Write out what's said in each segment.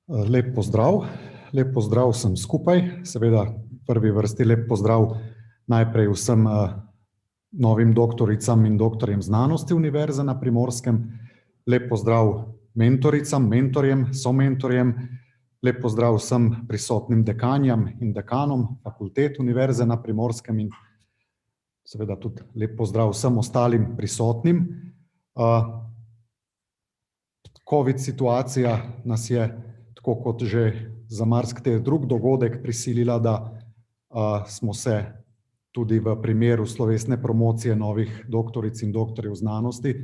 Lep pozdrav vsem skupaj, seveda v prvi vrsti lep pozdrav najprej vsem novim doktoricam in doktorjem znanosti Univerze na Primorskem, lep pozdrav mentoricam, mentorjem, somentorjem, lep pozdrav vsem prisotnim dekanjam in dekanom fakultet Univerze na Primorskem in seveda tudi lep pozdrav vsem ostalim prisotnim. COVID situacija nas je tako kot že za marsikateri drug dogodek prisilila, da smo se tudi v primeru slovesne promocije novih doktoric in doktorjev znanosti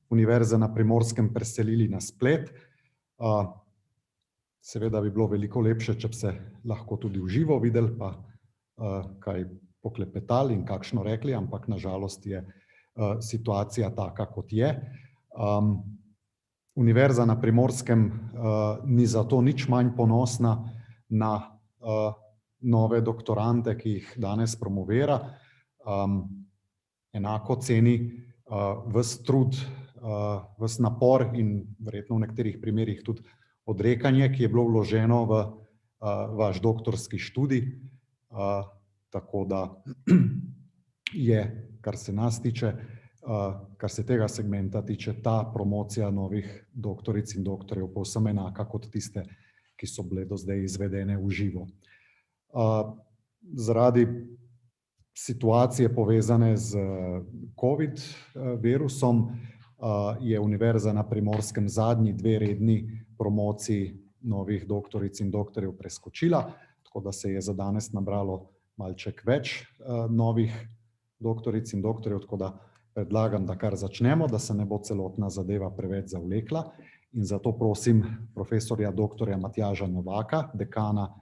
Univerze na Primorskem preselili na splet. Seveda bi bilo veliko lepše, če bi se lahko tudi v živo videli, pa kaj poklepetali in kakšno rekli, ampak na žalost je situacija taka, kot je. Univerza na Primorskem ni zato nič manj ponosna na nove doktorante, ki jih danes promovira. Enako ceni ves trud, ves napor in verjetno v nekaterih primerih tudi odrekanje, ki je bilo vloženo v vaš doktorski študij. Tako da je, kar se nas tiče, kar se tega segmenta tiče, ta promocija novih doktoric in doktorjev povsem enaka kot tiste, ki so bile do zdaj izvedene v živo. Zaradi situacije povezane z COVID virusom je Univerza na Primorskem zadnji dve redni promociji novih doktoric in doktorjev preskočila, tako da se je za danes nabralo malček več novih doktoric in doktorjev, tako da predlagam, da kar začnemo, da se ne bo celotna zadeva preveč zavlekla in zato prosim profesorja doktorja Matjaža Novaka, dekana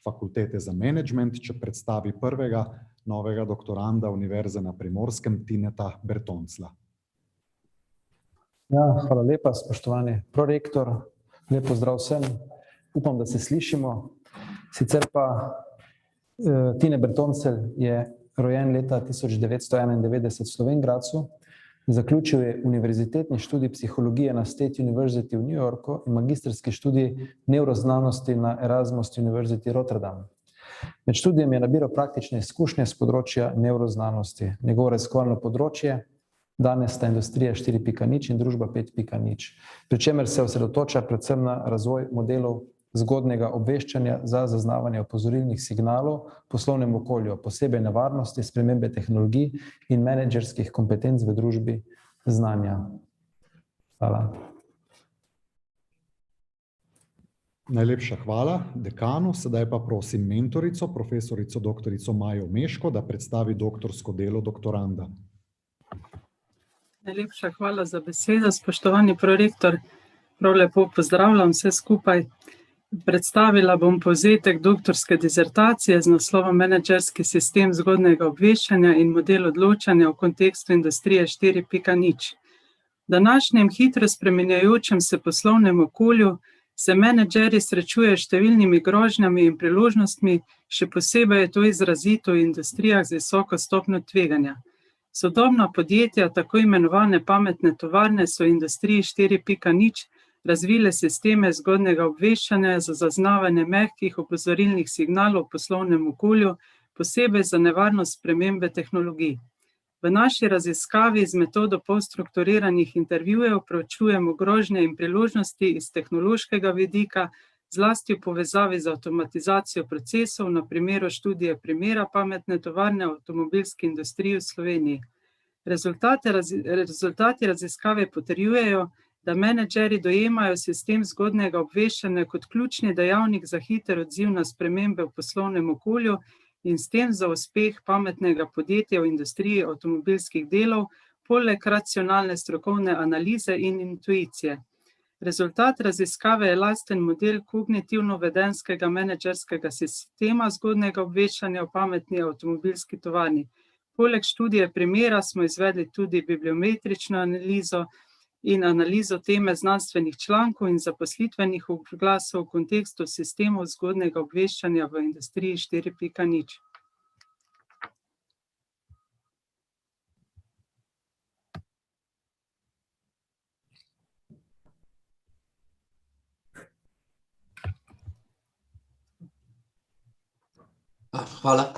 Fakultete za menedžment, če predstavi prvega novega doktoranda Univerze na Primorskem, Tineta Bertonclja. Ja, hvala lepa, spoštovani prorektor, lep pozdrav vsem, upam, da se slišimo. Sicer pa Tine Bertoncelj je rojen leta 1991 v Slovenj Gradcu, zaključil je univerzitetni študij psihologije na State University v New Yorku in magistrski študij nevroznanosti na Erasmus University Rotterdam. Med študijem je nabiral praktične izkušnje s področja nevroznanosti. Njegovo raziskovalno področje danes sta industrija 4.0 in družba 5.0, pri čemer se osredotoča predvsem na razvoj modelov zgodnjega obveščanja za zaznavanje opozorilnih signalov v poslovnem okolju, posebej nevarnosti, spremembe tehnologij in menedžerskih kompetenc v družbi znanja. Hvala. Najlepša hvala dekanu, sedaj pa prosim mentorico, profesorico doktorico Majo Meško, da predstavi doktorsko delo doktoranda. Najlepša hvala za besedo, spoštovani prorektor, prav lepo pozdravljam vse skupaj. Predstavila bom povzetek doktorske disertacije z naslovom Menedžerski sistem zgodnjega obveščanja in model odločanja v kontekstu industrije 4.0. V današnjem hitro spreminjajočem se poslovnem okolju se menedžerji srečujejo s številnimi grožnjami in priložnostmi, še posebej je to izrazito v industrijah z visoko stopnjo tveganja. Sodobna podjetja, tako imenovane pametne tovarne, so v industriji 4.0 razvile sisteme zgodnjega obveščanja za zaznavanje mehkih opozorilnih signalov v poslovnem okolju, posebej za nevarnost spremembe tehnologij. V naši raziskavi z metodo polstrukturiranih intervjujev preučujemo grožnje in priložnosti iz tehnološkega vidika, zlasti v povezavi z avtomatizacijo procesov, na primeru študije primera pametne tovarne v avtomobilski industriji v Sloveniji. Rezultati raziskave potrjujejo, da menedžerji dojemajo sistem zgodnjega obveščanja kot ključni dejavnik za hiter odziv na spremembe v poslovnem okolju in s tem za uspeh pametnega podjetja v industriji avtomobilskih delov, poleg racionalne strokovne analize in intuicije. Rezultat raziskave je lasten model kognitivno-vedenjskega menedžerskega sistema zgodnjega obveščanja v pametni avtomobilski tovarni. Poleg študije primera smo izvedli tudi bibliometrično analizo in analizo teme znanstvenih člankov in zaposlitvenih oglasov v kontekstu sistemov zgodnjega obveščanja v industriji 4.0. Hvala.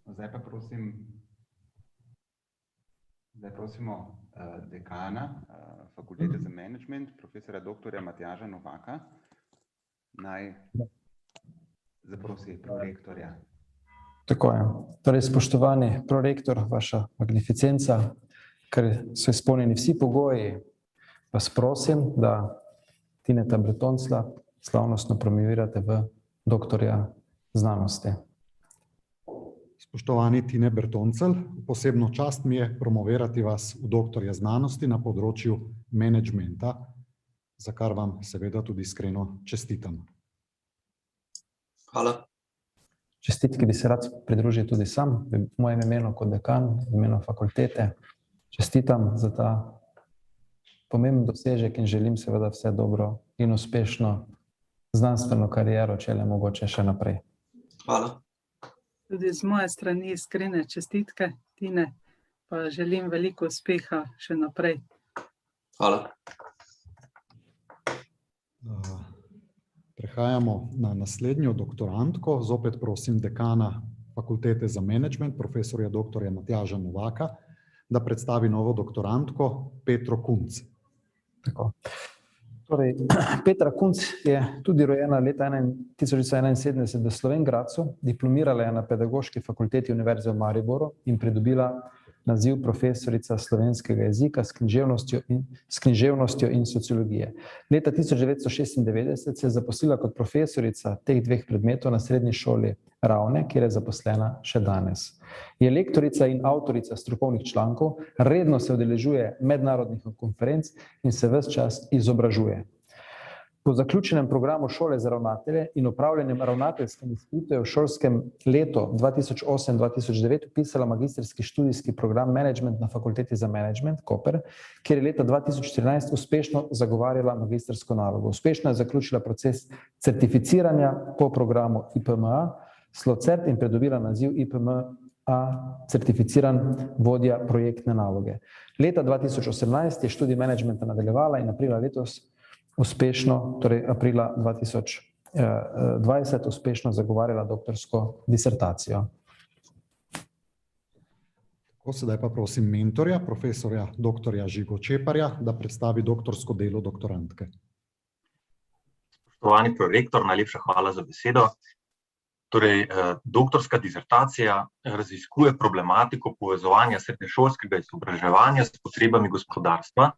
Zdaj prosimo dekana Fakultete za menedžment, profesorja dr. Matjaža Novaka, naj zaprosi prorektorja. Tako je. Torej, spoštovani prorektor, vaša magnificenca, ker so izpolnjeni vsi pogoji, vas prosim, da Tineta Bertonclja slavnostno promovirate v doktorja znanosti. Spoštovani Tine Bertoncelj, posebno čast mi je promovirati vas v doktorja znanosti na področju menedžmenta, za kar vam seveda tudi iskreno čestitam. Hvala. Čestitke bi se rad pridružil tudi sam, v mojem imenu kot dekan, v imenu fakultete. Čestitam za ta pomemben dosežek in želim seveda vse dobro in uspešno znanstveno kariero, če le mogoče še naprej. Hvala. Tudi z moje strani iskrene čestitke, Tine, pa želim veliko uspeha še naprej. Hvala. Prehajamo na naslednjo doktorantko, zopet prosim dekana Fakultete za menedžment, profesorja dr. Matjaža Novaka, da predstavi novo doktorantko Petro Kunc. Tako. Torej, Petra Kunc je tudi rojena leta 1971 v Slovenj Gradcu, diplomirala je na Pedagoški fakulteti Univerze v Mariboru in pridobila naziv profesorica slovenskega jezika s književnostjo in sociologije. Leta 1996 se je zaposlila kot profesorica teh dveh predmetov na srednji šoli Ravne, kjer je zaposlena še danes. Je lektorica in avtorica strokovnih člankov, redno se udeležuje mednarodnih konferenc in se ves čas izobražuje. Po zaključenem programu šole za ravnatelje in opravljenem ravnateljskem izpitu je v šolskem letu 2008-2009 vpisala magistrski študijski program Management na Fakulteti za menedžment Koper, kjer je leta 2014 uspešno zagovarjala magistrsko nalogo. Uspešno je zaključila proces certificiranja po programu IPMA, SLOCERT in pridobila naziv IPMA certificiran vodja projektne naloge. Leta 2018 je študij menedžmenta nadaljevala in aprila letos uspešno, torej aprila 2020 uspešno zagovarjala doktorsko disertacijo. Tako, sedaj pa prosim mentorja, profesorja dr. Žigo Čeparja, da predstavi doktorsko delo doktorantke. Spoštovani prorektor, najlepša hvala za besedo. Torej, doktorska disertacija raziskuje problematiko povezovanja srednješolskega izobraževanja s potrebami gospodarstva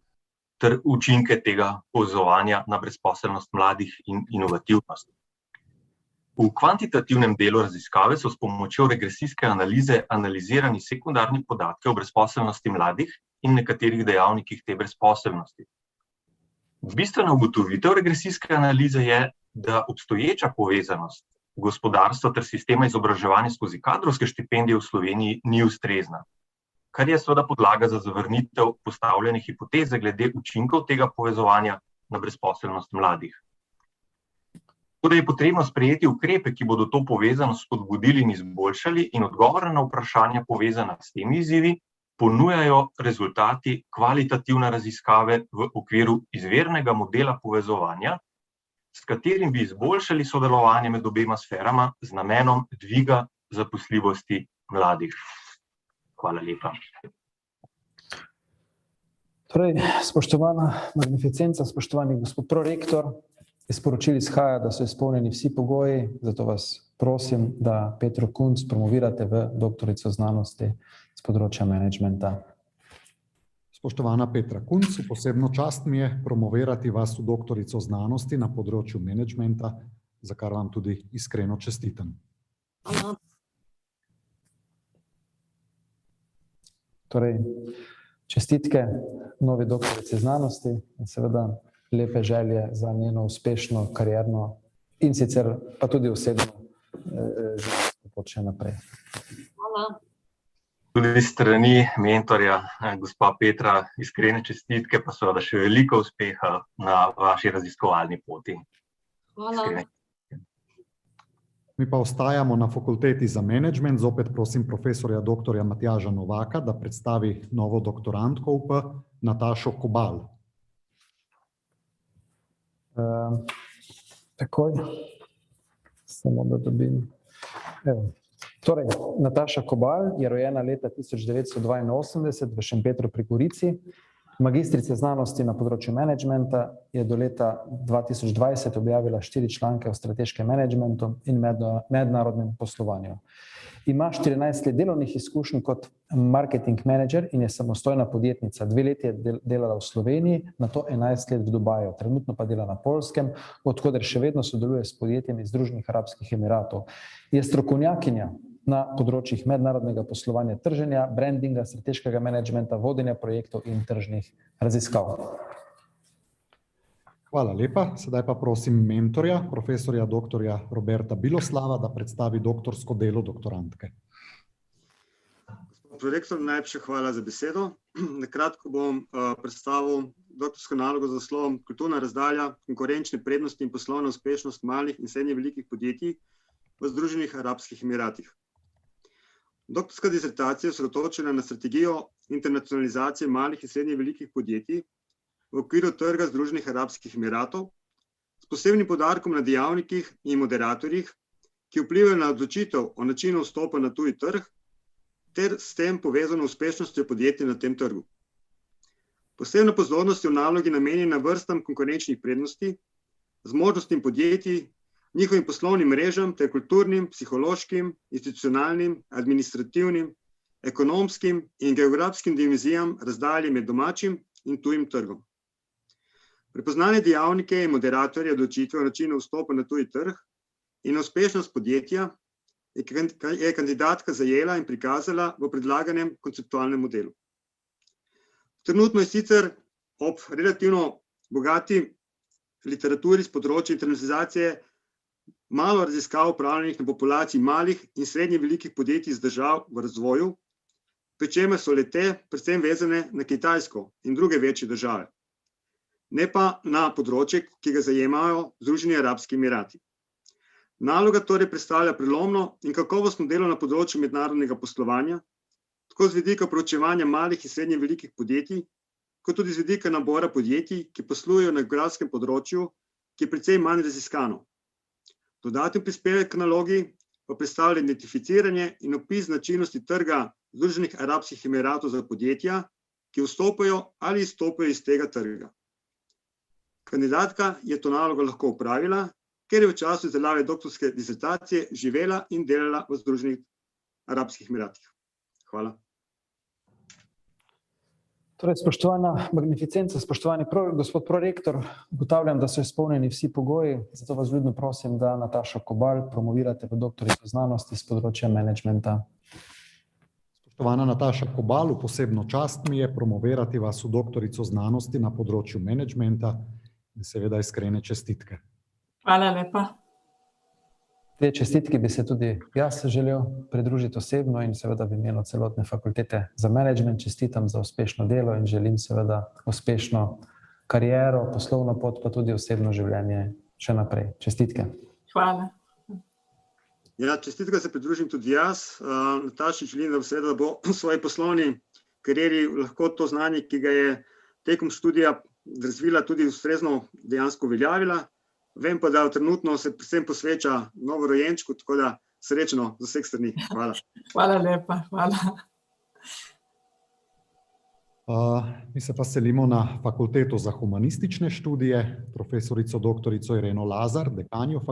ter učinke tega povezovanja na brezposelnost mladih in inovativnost. V kvantitativnem delu raziskave so s pomočjo regresijske analize analizirani sekundarni podatki o brezposelnosti mladih in nekaterih dejavnikih te brezposelnosti. Bistvena ugotovitev regresijske analize je, da obstoječa povezanost gospodarstva ter sistema izobraževanja skozi kadrovske štipendije v Sloveniji ni ustrezna, kar je seveda podlaga za zavrnitev postavljene hipoteze glede učinkov tega povezovanja na brezposelnost mladih. Torej je potrebno sprejeti ukrepe, ki bodo to povezanost spodbudili in izboljšali, in odgovore na vprašanja povezana s temi izzivi ponujajo rezultati kvalitativne raziskave v okviru izvirnega modela povezovanja, s katerim bi izboljšali sodelovanje med obema sferama z namenom dviga zaposljivosti mladih. Hvala lepa. Torej, spoštovana magnificenca, spoštovani gospod prorektor, iz poročil izhaja, da so izpolnjeni vsi pogoji, zato vas prosim, da Petro Kunc promovirate v doktorico znanosti z področja menedžmenta. Spoštovana Petra Kunc, posebno čast mi je promovirati vas v doktorico znanosti na področju menedžmenta, za kar vam tudi iskreno čestitam. Hvala. Torej, čestitke novi doktorici znanosti in seveda lepe želje za njeno uspešno karierno in sicer pa tudi osebno življenjsko pot še naprej. Hvala. Tudi strani mentorja, gospa Petra, iskrene čestitke, pa seveda še veliko uspeha na vaši raziskovalni poti. Hvala. Mi pa ostajamo na fakulteti za menedžment. Zopet prosim profesorja dr. Matjaža Novaka, da predstavi novo doktorantko UP, Natašo Kobal. Takoj, samo da dobim. Evo. Torej, Nataša Kobal je rojena leta 1982 v Šempetru pri Gorici. Magistrica znanosti na področju menedžmenta, je do leta 2020 objavila 4 članke o strateškem menedžmentu in mednarodnem poslovanju. Ima 14 let delovnih izkušenj kot marketing menedžer in je samostojna podjetnica. 2 leti je delala v Sloveniji, nato 11 let v Dubaju. Trenutno pa dela na Poljskem, od koder še vedno sodeluje s podjetjem iz Združenih arabskih emiratov. Je strokovnjakinja na področjih mednarodnega poslovanja, trženja, brandinga, strateškega menedžmenta, vodenja projektov in tržnih raziskav. Hvala lepa. Sedaj pa prosim mentorja, profesorja dr. Roberta Biloslava, da predstavi doktorsko delo doktorantke. Gospod prorektor, najlepša hvala za besedo. Na kratko bom predstavil doktorsko nalogo z naslovom Kulturna razdalja, konkurenčne prednosti in poslovna uspešnost malih in srednje velikih podjetij v Združenih arabskih emiratih. Doktorska disertacija je osredotočena na strategijo internacionalizacije malih in srednje velikih podjetij v okviru trga Združenih arabskih emiratov s posebnim poudarkom na dejavnikih in moderatorjih, ki vplivajo na odločitev o načinu vstopa na tuji trg ter s tem povezano uspešnostjo podjetij na tem trgu. Posebna pozornost je v nalogi namenjena vrstam konkurenčnih prednosti, zmožnostim podjetij, njihovim poslovnim mrežam ter kulturnim, psihološkim, institucionalnim, administrativnim, ekonomskim in geografskim dimenzijam razdalje med domačim in tujim trgom. Prepoznane dejavnike in moderatorje odločitve o načinu vstopa na tuji trg in uspešnost podjetja je kandidatka zajela in prikazala v predlaganem konceptualnem modelu. Trenutno je sicer ob relativno bogati literaturi z področja internacionalizacije malo raziskav opravljenih na populaciji malih in srednje velikih podjetij iz držav v razvoju, pri čemer so le-te predvsem vezane na Kitajsko in druge večje države, ne pa na področje, ki ga zajemajo Združeni arabski emirati. Naloga torej predstavlja prelomno in kakovostno delo na področju mednarodnega poslovanja, tako z vidika proučevanja malih in srednje velikih podjetij, kot tudi z vidika nabora podjetij, ki poslujejo na geografskem področju, ki je precej manj raziskano. Dodaten prispevek k nalogi pa predstavlja identificiranje in opis značilnosti trga Združenih arabskih emiratov za podjetja, ki vstopajo ali izstopajo iz tega trga. Kandidatka je to nalogo lahko opravila, ker je v času izdelave doktorske disertacije živela in delala v Združenih arabskih emiratih. Hvala. Torej, spoštovana magnificenca, spoštovani gospod prorektor, ugotavljam, da so izpolnjeni vsi pogoji, zato vas vljudno prosim, da Natašo Kobal promovirate v doktorico znanosti z področja menedžmenta. Spoštovana Nataša Kobal, v posebno čast mi je promovirati vas v doktorico znanosti na področju menedžmenta in seveda iskrene čestitke. Hvala lepa. Te čestitke bi se tudi jaz želel pridružiti osebno in seveda v imenu celotne fakultete za menedžment čestitam za uspešno delo in želim seveda uspešno kariero, poslovno pot, pa tudi osebno življenje še naprej. Čestitke. Hvala. Ja, čestitke se pridružim tudi jaz. Nataši želim, da seveda bo v svoji poslovni karieri lahko to znanje, ki ga je tekom študija razvila, tudi ustrezno dejansko uveljavila. Vem pa, da trenutno se predvsem posveča novorojenčku, tako da srečno z vseh strani. Hvala. Hvala lepa, hvala. Mi se pa selimo na fakulteto za humanistične študije, profesorico doktorico Ireno Lazar, dekanjo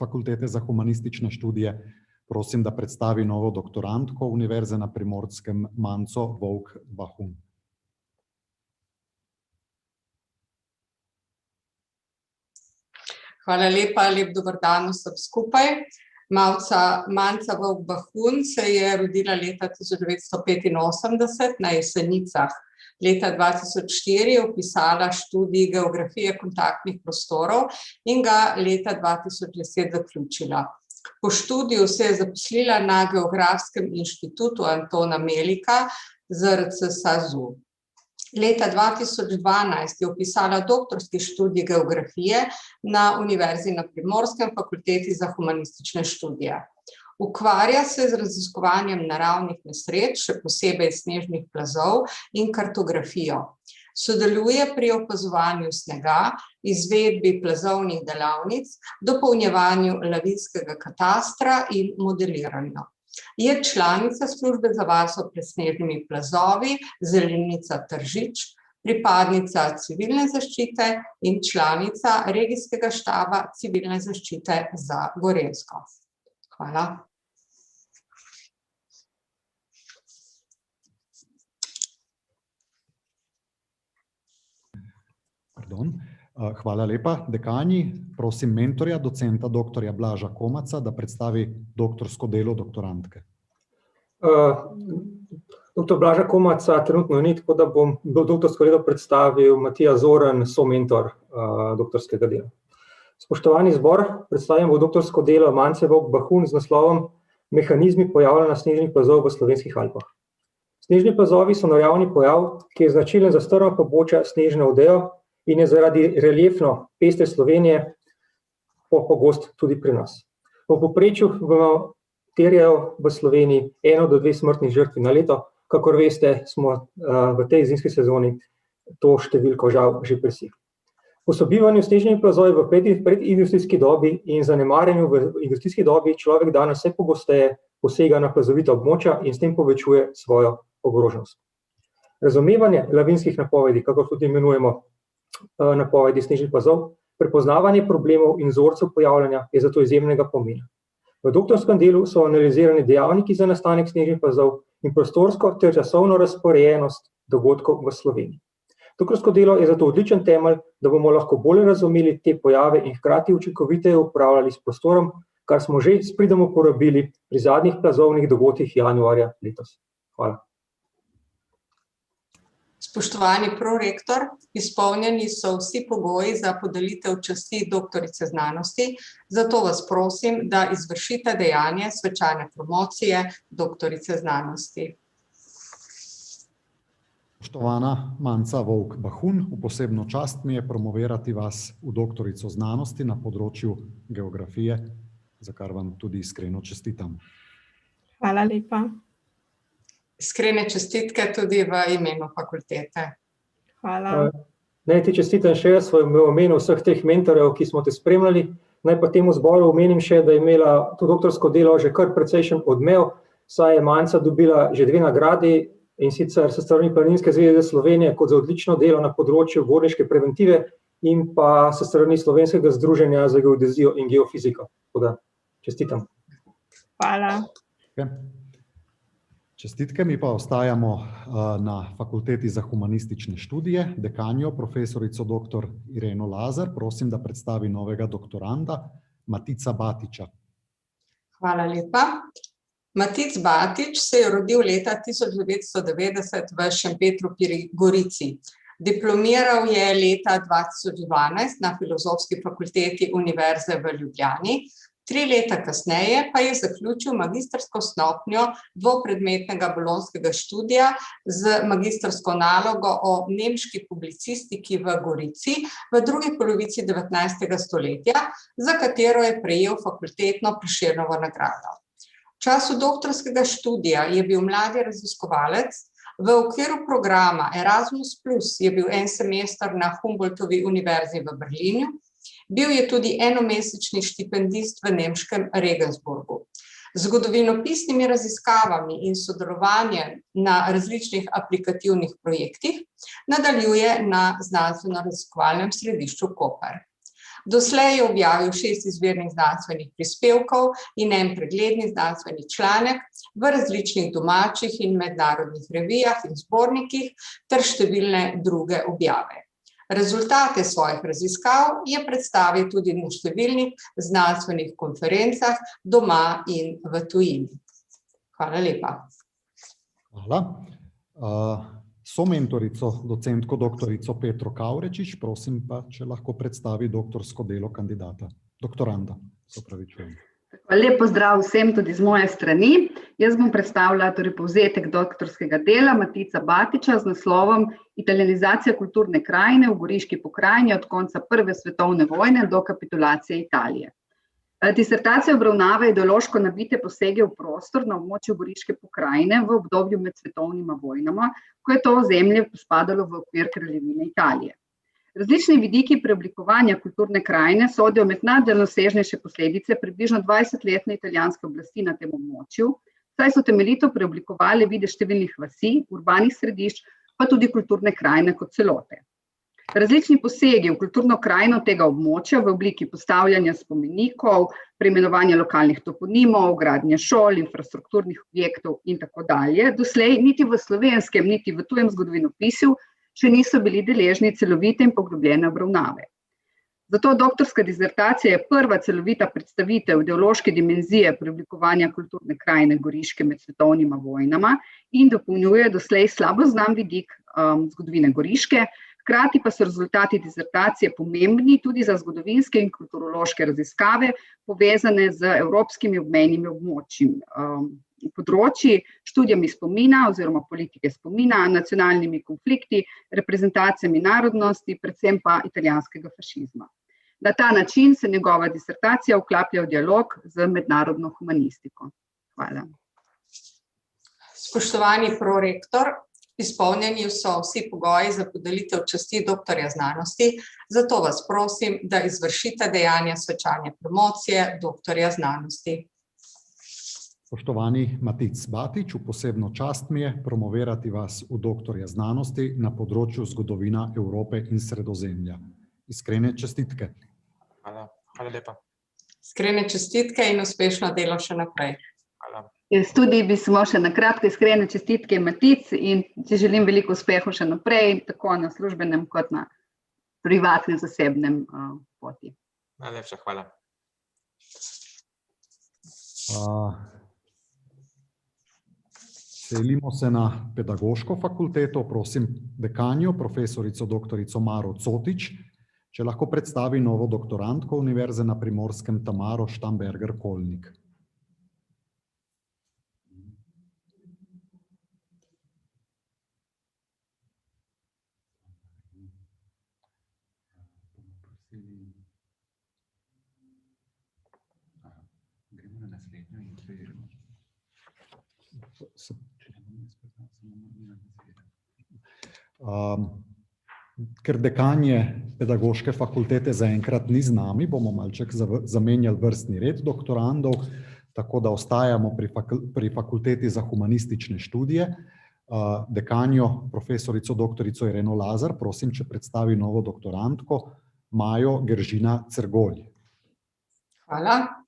fakultete za humanistične študije. Prosim, da predstavi novo doktorantko Univerze na Primorskem, Manco Vovk Bahun. Hvala lepa, lep dober dan vsem skupaj. Manca Vovk Bahun se je rodila leta 1985 na Jesenicah. Leta 2004 je vpisala študij geografije kontaktnih prostorov in ga leta 2010 zaključila. Po študiju se je zaposlila na Geografskem inštitutu Antona Melika ZRC SAZU. Leta 2012 je vpisala doktorski študij geografije na Univerzi na Primorskem, Fakulteti za humanistične študije. Ukvarja se z raziskovanjem naravnih nesreč, še posebej snežnih plazov in kartografijo. Sodeluje pri opazovanju snega, izvedbi plazovnih delavnic, dopolnjevanju lavinskega katastra in modeliranju. Je članica službe za varstvo pred snežnimi plazovi, Zelenica Tržič, pripadnica civilne zaščite in članica regijskega štaba civilne zaščite za Gorenjsko. Hvala. Hvala lepa, dekani. Prosim mentorja, docenta doktorja Blaža Komaca, da predstavi doktorsko delo doktorantke. Doktor Blaža Komaca trenutno ni, tako da bom doktorsko delo predstavil Matija Zorn, somentor doktorskega dela. Spoštovani zbor, predstavljam doktorsko delo Mance Vovk Bahun z naslovom Mehanizmi pojavljanja snežnih plazov v slovenskih Alpah. Snežni plazovi so naravni pojav, ki je značilen za strma pobočja snežne odejo in je zaradi reliefno pestre Slovenije pogost tudi pri nas. V povprečju terjajo v Sloveniji 1 do 2 smrtnih žrtvi na leto, kakor veste, smo v tej zimski sezoni to številko žal že presegli. Po sobivanju snežnih plazov v predindustrijski dobi in zanemarjanju v industrijski dobi človek danes vse pogosteje posega na plazovita območja in s tem povečuje svojo ogroženost. Razumevanje lavinskih napovedi, kakor tudi imenujemo napovedi snežnih plazov, prepoznavanje problemov in vzorcev pojavljanja je zato izjemnega pomena. V doktorskem delu so analizirani dejavniki za nastanek snežnih plazov in prostorsko ter časovno razporejenost dogodkov v Sloveniji. Doktorsko delo je zato odličen temelj, da bomo lahko bolje razumeli te pojave in hkrati učinkoviteje upravljali s prostorom, kar smo že s pridom uporabili pri zadnjih plazovnih dogodkih januarja letos. Hvala. Spoštovani prorektor, izpolnjeni so vsi pogoji za podelitev časti doktorice znanosti, zato vas prosim, da izvršite dejanje svečane promocije doktorice znanosti. Spoštovana Manca Vovk Bahun, v posebno čast mi je promovirati vas v doktorico znanosti na področju geografije, za kar vam tudi iskreno čestitam. Hvala lepa. Iskrene čestitke tudi v imenu fakultete. Hvala. Naj ti čestitam še jaz v imenu vseh teh mentorjev, ki smo te spremljali. Naj pa temu zboru omenim še, da je imela to doktorsko delo že kar precejšen odmev, saj je Manca dobila že 2 nagradi, in sicer s strani Planinske zveze Slovenije kot za odlično delo na področju gorniške preventive in pa s strani Slovenskega združenja za geodezijo in geofiziko. Tako da čestitam. Hvala. Čestitke mi pa ostajamo na Fakulteti za humanistične študije. Dekanjo, profesorico dr. Ireno Lazar, prosim, da predstavi novega doktoranda, Matica Batiča. Hvala lepa. Matic Batič se je rodil leta 1990 v Šempetru pri Gorici. Diplomiral je leta 2012 na Filozofski fakulteti Univerze v Ljubljani, 3 leta kasneje pa je zaključil magistrsko stopnjo dvopredmetnega bolonjskega študija z magistrsko nalogo o nemški publicistiki v Gorici v drugi polovici 19. stoletja, za katero je prejel fakultetno Prešernovo nagrado. V času doktorskega študija je bil mladi raziskovalec, v okviru programa Erasmus Plus je bil 1 semester na Humboldtovi univerzi v Berlinu, bil je tudi enomesečni štipendist v nemškem Regensburgu. Z zgodovinopisnimi raziskavami in sodelovanjem na različnih aplikativnih projektih nadaljuje na znanstveno-raziskovalnem središču Koper. Doslej je objavil 6 izvirnih znanstvenih prispevkov in 1 pregledni znanstveni članek v različnih domačih in mednarodnih revijah in zbornikih ter številne druge objave. Rezultate svojih raziskav je predstavil tudi na številnih znanstvenih konferencah doma in v tujini. Hvala lepa. Hvala. Somentorico, docentko doktorico Petro Kavrečič, prosim pa, če lahko predstavi doktorsko delo kandidata, doktoranda, se opravičujem. Lep pozdrav vsem tudi z moje strani. Jaz bom predstavila povzetek doktorskega dela Matica Batiča z naslovom Italijanizacija kulturne krajine v Goriški pokrajini od konca Prve svetovne vojne do kapitulacije Italije. Disertacija obravnava ideološko nabite posege v prostor na območju Goriške pokrajine v obdobju med svetovnima vojnama, ko je to ozemlje spadalo v okvir Kraljevine Italije. Različni vidiki preoblikovanja kulturne krajine sodijo med najdaljnosežnejše posledice približno 20-letne italijanske oblasti na tem območju, saj so temeljito preoblikovali vide številnih vasi, urbanih središč, pa tudi kulturne krajine kot celote. Različni posegi v kulturno krajino tega območja v obliki postavljanja spomenikov, preimenovanja lokalnih toponimov, gradnje šol, infrastrukturnih objektov in tako dalje, doslej niti v slovenskem, niti v tujem zgodovinopisju še niso bili deležni celovite in poglobljene obravnave. Zato doktorska disertacija je prva celovita predstavitev ideološke dimenzije preoblikovanja kulturne krajine Goriške med svetovnima vojnama in dopolnjuje doslej slabo znan vidik zgodovine Goriške, hkrati pa so rezultati disertacije pomembni tudi za zgodovinske in kulturološke raziskave, povezane z evropskimi obmejnimi področji, študijami spomina oziroma politike spomina, nacionalnimi konflikti, reprezentacijami narodnosti, predvsem pa italijanskega fašizma. Na ta način se njegova disertacija vklaplja v dialog z mednarodno humanistiko. Hvala. Spoštovani prorektor, izpolnjeni so vsi pogoji za podelitev časti doktorja znanosti, zato vas prosim, da izvršite dejanja svečane promocije doktorja znanosti. Spoštovani Matic Batič, v posebno čast mi je promovirati vas v doktorja znanosti na področju zgodovina Evrope in Sredozemlja. Iskrene čestitke. Hvala lepa. Iskrene čestitke in uspešno delo še naprej. Hvala. Jaz tudi bi samo še na kratko iskrene čestitke Matic in ti želim veliko uspehu še naprej, tako na službenem kot na privatnem zasebnem poti. Najlepša hvala. Selimo se na pedagoško fakulteto. Prosim dekanjo, profesorico doktorico Maro Cotič, če lahko predstavi novo doktorantko Univerze na Primorskem Tamaro Štamberger-Kolnik. Ker dekanje pedagoške fakultete zaenkrat ni z nami, bomo malček zamenjali vrstni red doktorandov, tako da ostajamo pri fakulteti za humanistične študije. Dekanjo, profesorico doktorico Ireno Lazar, prosim, če predstavi novo doktorantko Majo Gržina Cergolj. Hvala.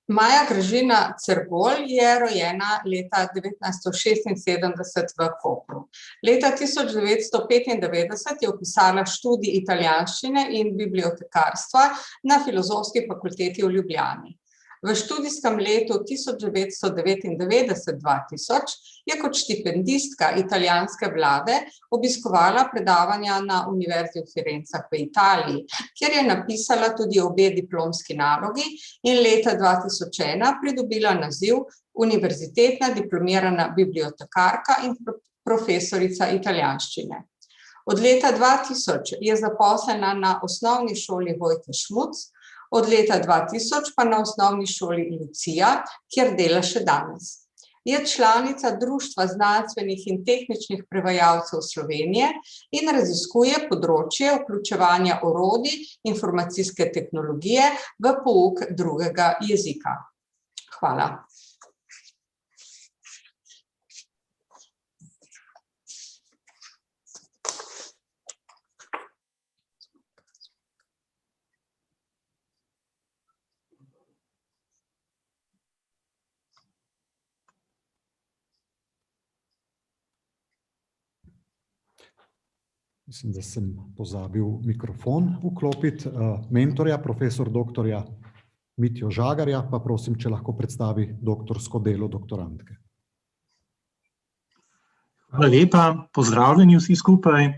Maja Gržina Cergolj je rojena leta 1976 v Kopru. Leta 1995 je vpisala študij italijanščine in bibliotekarstva na Filozofski fakulteti v Ljubljani. V študijskem letu 1999-2000 je kot štipendistka italijanske vlade obiskovala predavanja na Univerzi v Firencah v Italiji, kjer je napisala tudi obe diplomski nalogi in leta 2001 pridobila naziv univerzitetna diplomirana bibliotekarka in profesorica italijanščine. Od leta 2000 je zaposlena na osnovni šoli Vojte Šmuc, od leta 2000 pa na osnovni šoli Lucija, kjer dela še danes. Je članica Društva znanstvenih in tehničnih prevajalcev Slovenije in raziskuje področje vključevanja orodij informacijske tehnologije v pouk drugega jezika. Hvala. Mislim, da sem pozabil mikrofon vklopiti. Mentorja, profesor doktorja Mitjo Žagarja, pa prosim, če lahko predstavi doktorsko delo doktorantke. Hvala lepa, pozdravljeni vsi skupaj.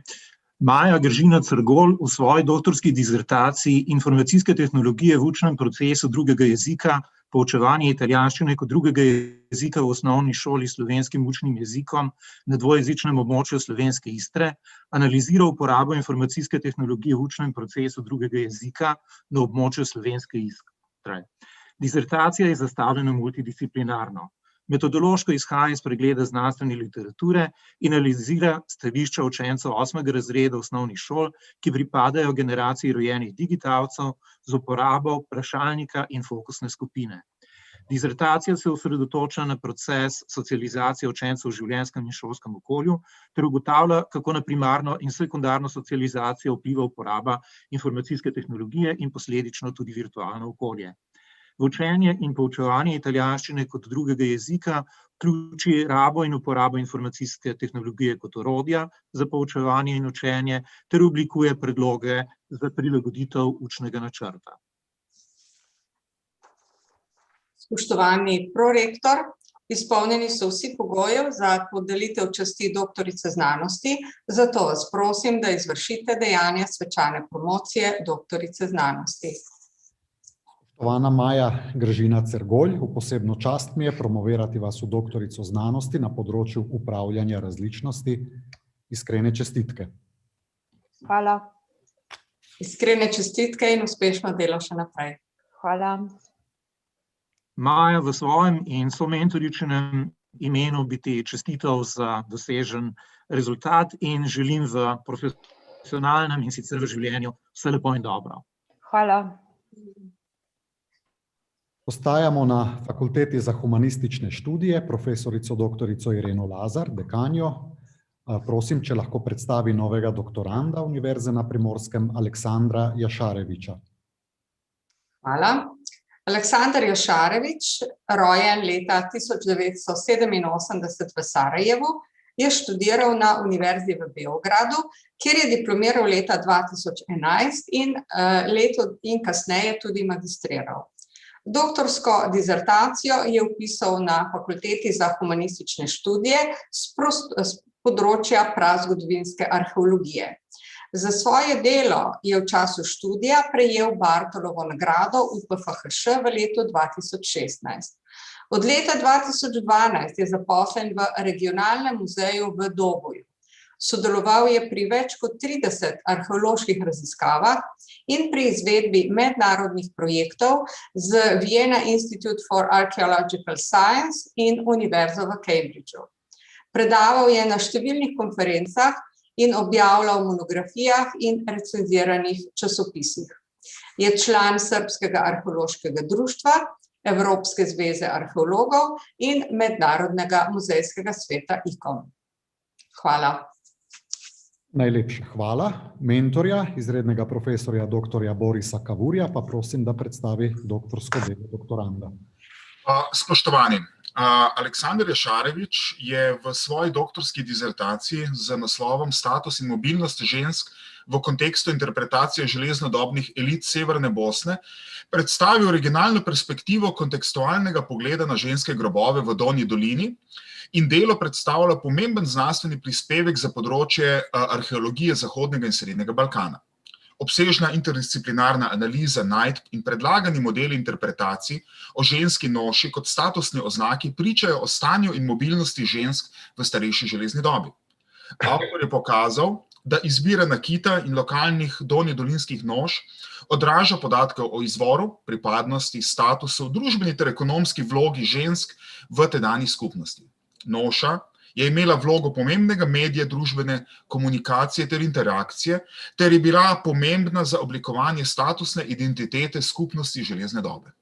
Maja Gržina Cergolj v svoji doktorski disertaciji Informacijske tehnologije v učnem procesu drugega jezika poučevanje italijanščine kot drugega jezika v osnovni šoli s slovenskim učnim jezikom na dvojezičnem območju Slovenske Istre, analiziral uporabo informacijske tehnologije v učnem procesu drugega jezika na območju Slovenske Istre. Disertacija je zastavljena multidisciplinarno. Metodološko izhaja iz pregleda znanstvene literature in analizira stališča učencev 8. razreda osnovnih šol, ki pripadajo generaciji rojenih digitalcev z uporabo vprašalnika in fokusne skupine. Disertacija se osredotoča na proces socializacije učencev v življenjskem in šolskem okolju ter ugotavlja, kako na primarno in sekundarno socializacijo vpliva uporaba informacijske tehnologije in posledično tudi virtualno okolje. V učenje in poučevanje italijanščine kot drugega jezika vključi rabo in uporabo informacijske tehnologije kot orodja za poučevanje in učenje ter oblikuje predloge za prilagoditev učnega načrta. Spoštovani prorektor, izpolnjeni so vsi pogoji za podelitev časti doktorice znanosti, zato vas prosim, da izvršite dejanje svečane promocije doktorice znanosti. Spoštovana Maja Gržina Cergolj, v posebno čast mi je promovirati vas v doktorico znanosti na področju upravljanja različnosti. Iskrene čestitke. Hvala. Iskrene čestitke in uspešno delo še naprej. Hvala. Maja v svojem in somentoričinem imenu bi ti čestital za dosežen rezultat in želim v profesionalnem in sicer v življenju vse lepo in dobro. Hvala. Ostajamo na Fakulteti za humanistične študije, profesorico doktorico Ireno Lazar, dekanjo. Prosim, če lahko predstavi novega doktoranda Univerze na Primorskem, Aleksandra Jašareviča. Hvala. Aleksandar Jašarevič, rojen leta 1987 v Sarajevu, je študiral na Univerzi v Beogradu, kjer je diplomiral leta 2011 in kasneje tudi magistriral. Doktorsko disertacijo je vpisal na Fakulteti za humanistične študije s področja prazgodovinske arheologije. Za svoje delo je v času študija prejel Bartolovo nagrado UPFHŠ v letu 2016. Od leta 2012 je zaposlen v regionalnem muzeju v Doboju. Sodeloval je pri več kot 30 arheoloških raziskavah in pri izvedbi mednarodnih projektov z Vienna Institute for Archaeological Science in Univerzo v Cambridgeu. Predaval je na številnih konferencah in objavljal v monografijah in recenziranih časopisih. Je član Srbskega arheološkega društva, Evropske zveze arheologov in Mednarodnega muzejskega sveta ICOM. Hvala. Najlepša hvala. Mentorja, izrednega profesorja doktorja Borisa Kavurja, pa prosim, da predstavi doktorsko delo doktoranda. Spoštovani, Aleksandar Jašarevič je v svoji doktorski disertaciji z naslovom Status in mobilnost žensk v kontekstu interpretacije železnodobnih elit Severne Bosne predstavil originalno perspektivo kontekstualnega pogleda na ženske grobove v Donji dolini in delo predstavlja pomemben znanstveni prispevek za področje arheologije Zahodnega in Srednjega Balkana. Obsežna interdisciplinarna analiza najdb in predlagani modeli interpretacij o ženski noši kot statusni oznaki pričajo o stanju in mobilnosti žensk v starejši železni dobi. Avtor je pokazal, da izbira nakita in lokalnih donjedolinskih noš odraža podatke o izvoru, pripadnosti, statusu, družbeni ter ekonomski vlogi žensk v tedanji skupnosti. Noša je imela vlogo pomembnega medija družbene komunikacije ter interakcije, ter je bila pomembna za oblikovanje statusne identitete skupnosti železne dobe.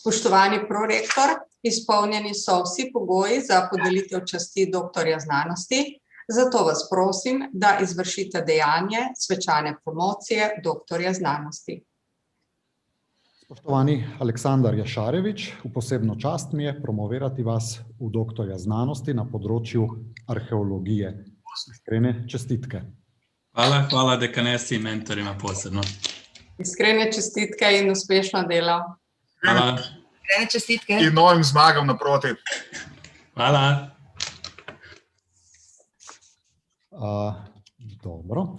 Spoštovani prorektor, izpolnjeni so vsi pogoji za podelitev časti doktorja znanosti, zato vas prosim, da izvršite dejanje svečane promocije doktorja znanosti. Spoštovani Aleksandar Jašarevič, v posebno čast mi je promovirati vas v doktorja znanosti na področju arheologije. Iskrene čestitke. Hvala dekanesi in mentorima posebno. Iskrene čestitke in uspešno delo. Hvala. Iskrene čestitke. In novim zmagam naproti. Hvala. Dobro.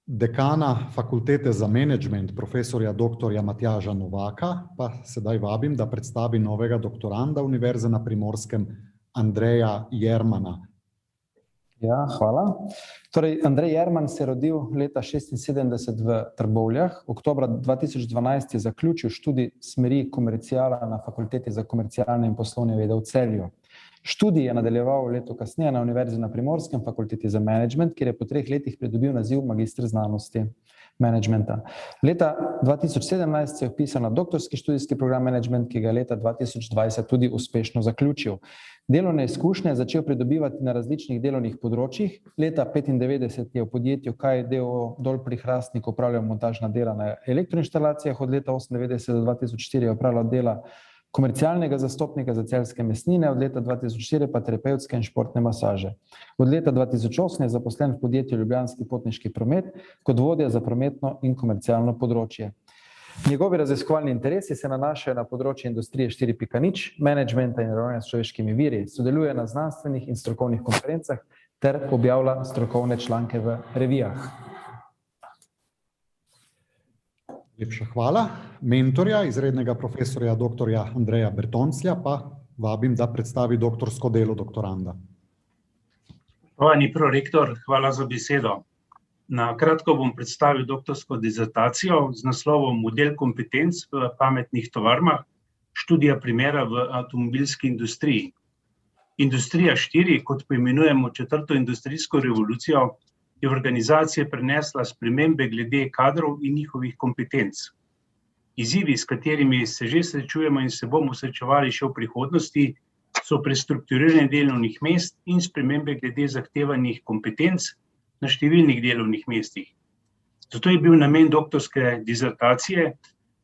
Dekana Fakultete za menedžment, profesorja dr. Matjaža Novaka, pa sedaj vabim, da predstavi novega doktoranda Univerze na Primorskem, Andreja Jermana. Ja, hvala. Torej, Andrej Jerman se je rodil leta 1976 v Trbovljah. Oktobra 2012 je zaključil študij smeri komercijala na Fakulteti za komercialne in poslovne vede v Celju. Študij je nadaljeval leto kasneje na Univerzi na Primorskem, Fakulteti za menedžment, kjer je po 3 letih pridobil naziv magister znanosti menedžmenta. Leta 2017 se je vpisal na doktorski študijski program menedžment, ki ga je leta 2020 tudi uspešno zaključil. Delovne izkušnje je začel pridobivati na različnih delovnih področjih. Leta 1995 je v podjetju KD Dol pri Hrastniku opravljal montažna dela na elektroinštalacijah, od leta 1998 do 2004 je opravljal dela komercialnega zastopnika za celjske mesnine, od leta 2004 pa terapevtske in športne masaže. Od leta 2008 je zaposlen v podjetju Ljubljanski potniški promet kot vodja za prometno in komercialno področje. Njegovi raziskovalni interesi se nanašajo na področje industrije 4.0, menedžmenta in ravnanja s človeškimi viri, sodeluje na znanstvenih in strokovnih konferencah ter objavlja strokovne članke v revijah. Lepša hvala. Mentorja, izrednega profesorja dr. Andreja Bertonclja, pa vabim, da predstavi doktorsko delo doktoranda. Spoštovani prorektor, hvala za besedo. Na kratko bom predstavil doktorsko disertacijo z naslovom Model kompetenc v pametnih tovarnah, študija primera v avtomobilski industriji. Industrija 4, kot poimenujemo 4. industrijsko revolucijo, je v organizacije prinesla spremembe glede kadrov in njihovih kompetenc. Izzivi, s katerimi se že srečujemo in se bomo srečevali še v prihodnosti, so prestrukturiranje delovnih mest in spremembe glede zahtevanih kompetenc na številnih delovnih mestih. Zato je bil namen doktorske disertacije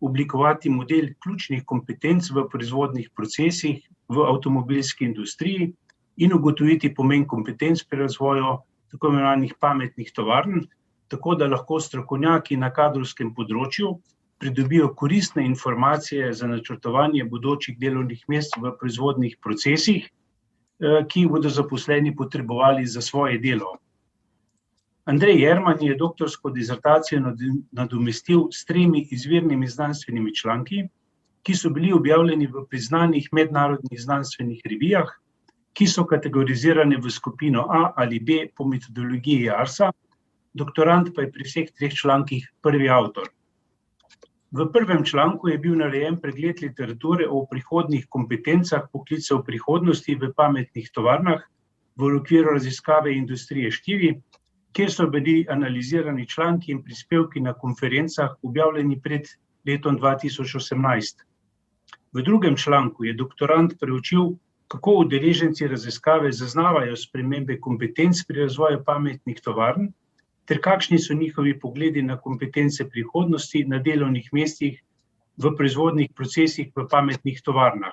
oblikovati model ključnih kompetenc v proizvodnih procesih v avtomobilski industriji in ugotoviti pomen kompetenc pri razvoju tako imenovanih pametnih tovarn, tako da lahko strokovnjaki na kadrovskem področju pridobijo koristne informacije za načrtovanje bodočih delovnih mest v proizvodnih procesih, ki jih bodo zaposleni potrebovali za svoje delo. Andrej Jerman je doktorsko disertacijo nadomestil s 3 izvirnimi znanstvenimi članki, ki so bili objavljeni v priznanih mednarodnih znanstvenih revijah, ki so kategorizirane v skupino A ali B po metodologiji JARS-a, doktorand pa je pri vseh 3 člankih prvi avtor. V prvem članku je bil narejen pregled literature o prihodnjih kompetencah poklicev prihodnosti v pametnih tovarnah v okviru raziskave industrije 4, kjer so bili analizirani članki in prispevki na konferencah objavljeni pred letom 2018. V drugem članku je doktorand preučil, kako udeleženci raziskave zaznavajo spremembe kompetenc pri razvoju pametnih tovarn, ter kakšni so njihovi pogledi na kompetence prihodnosti na delovnih mestih v proizvodnih procesih v pametnih tovarnah.